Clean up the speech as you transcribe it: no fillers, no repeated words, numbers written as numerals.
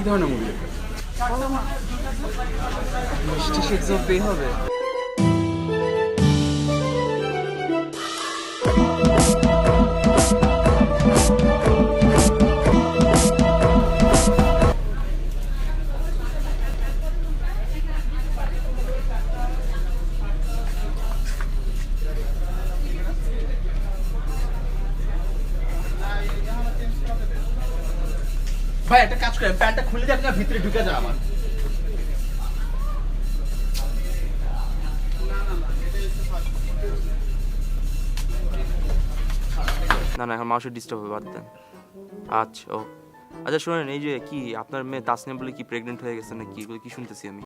ধরনের মুভি দেখবেন? মিষ্টি সিক্স অব্দি হবে। ভাই একটা কাজ করেন, প্যান্টটা খুলে দিয়ে আপনার ভিতরে ঢুকে যান আমার। না না, এখন মানুষের ডিস্টার্ব হবে, বাদ দেন। আচ্ছা ও আচ্ছা, শোনেন, এই যে কি আপনার মেয়ে তাসনিয়া বলে কি প্রেগনেন্ট হয়ে গেছে নাকি? এগুলো কি শুনতেছি আমি?